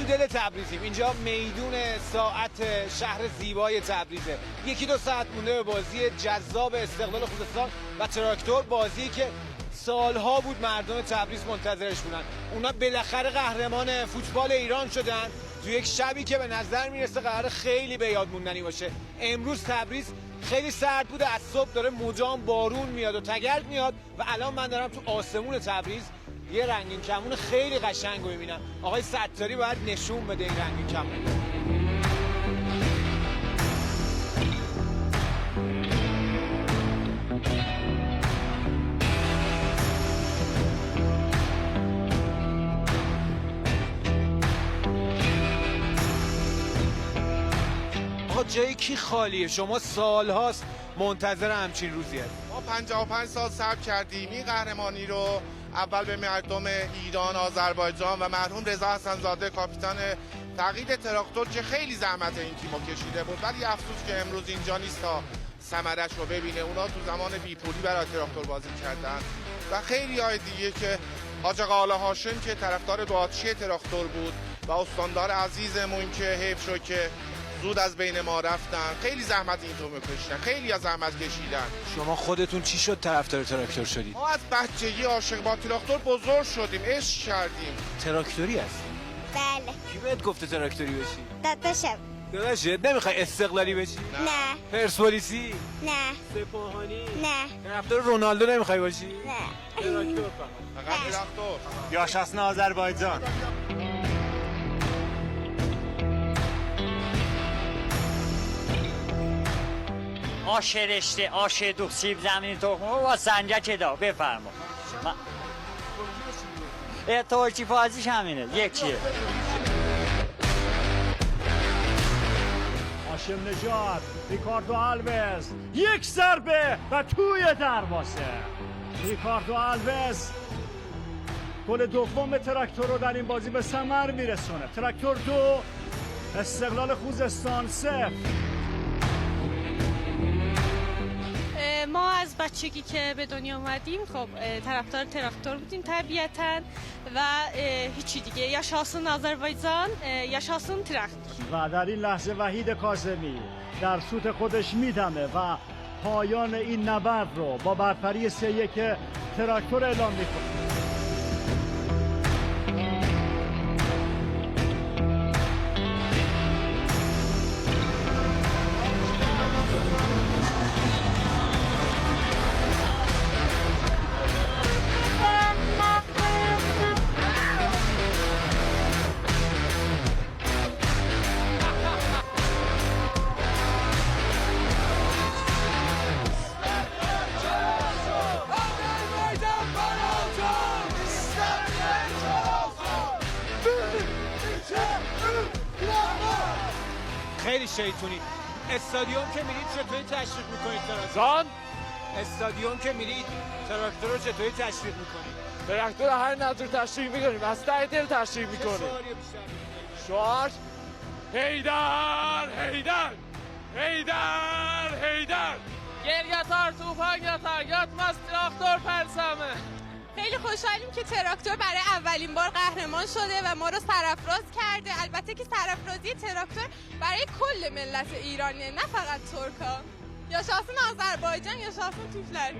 تو دل تبریزیم. اینجا میدون ساعت شهر زیبای تبریزه. یکی دو ساعت مونده به بازی جذاب استقلال خوزستان و تراکتور، بازی که سالها بود مردم تبریز منتظرش بودن. اونا بالاخره قهرمان فوتبال ایران شدن تو یک شبی که به نظر میرسه قرار خیلی به یاد موندنی باشه. امروز تبریز خیلی سرد بوده، از صبح داره مجام بارون میاد و تگرگ میاد و الان من دارم تو آسمون تبریز یه رنگین کمون خیلی قشنگ رو میبینم. آقای ستاری باید نشون بده این رنگین کمون. آقا جای کی خالیه؟ شما سالهاست منتظر همچین روزی هست. ما 55 سال صبر کردیم این قهرمانی رو، اول به مردم ایران، آذربایجان و مرحوم رضا حسن‌زاده کاپیتان تقیید تراکتور که خیلی زحمت این تیمو کشیده بود، ولی افسوس که امروز اینجا نیست تا ثمرش رو ببینه. اونا تو زمان بیپولی برای تراکتور بازی کردن و خیلی های دیگه که حاج آقا هاشم که طرفدار دوآتشی تراکتور بود و استاندار عزیزمون که حیف شد که زود از بین ما رفتن. خیلی زحمت این تیمو کشیدن، خیلی از زحمت کشیدن. شما خودتون چی شد طرفدار تراکتور شدید؟ ما از بچگی عاشق با تراکتور بزرگ شدیم، عشق کردیم. تراکتوری هستی؟ بله. کی بهت گفته تراکتوری بشی؟ داداشم. داداشت نمیخوای استقلالی بشی؟ نه. پرسپولیسی؟ نه. سپاهانی؟ نه. طرفدار رونالدو نمیخوای باشی؟ نه. تراکتور فقط تراکتور. Yaşasın Azerbaycan. آش رشته، آش دوغ، سیب زمینی تخمه و سنجک دا. بفرما. ترکی فازیش همینه، یکیه. هاشم نژاد، ریکاردو آلوز، یک ضربه و توی دروازه. ریکاردو آلوز گل دوم تراکتور رو در این بازی به ثمر میرسونه. تراکتور 2 استقلال خوزستان 0. ما از بچگی که به دنیا اومدیم خب طرفدار تراکتور بودیم طبیعتاً و هیچی دیگه. یاشاسون آذربایجان، یاشاسون تراکتور. و در این لحظه وحید کاظمی در سوت خودش میدمه و پایان این نبرد رو با برتری 3-1 تراکتور اعلام میکنه. خیلی شیطونی. استادیوم که میرید چطوری تشویق میکنید جان؟ استادیوم که میرید تراکتور رو چطوری تشویق میکنید؟ تراکتور هر نظر تشریح میکنیم، از ته دل تشریح میکنیم. شعار هیدر هیدر هیدر هیدر گریتار توفان یاتار یاتماس تراکتور پرسامه. خیلی خوشحالیم که تراکتور برای اولین بار قهرمان شده و ما رو سرافراز کرده. البته که سرافرازی تراکتور برای کل ملت ایرانیه، نه فقط ترکا. یاشاسون آذربایجان، یاشاسون توفلر.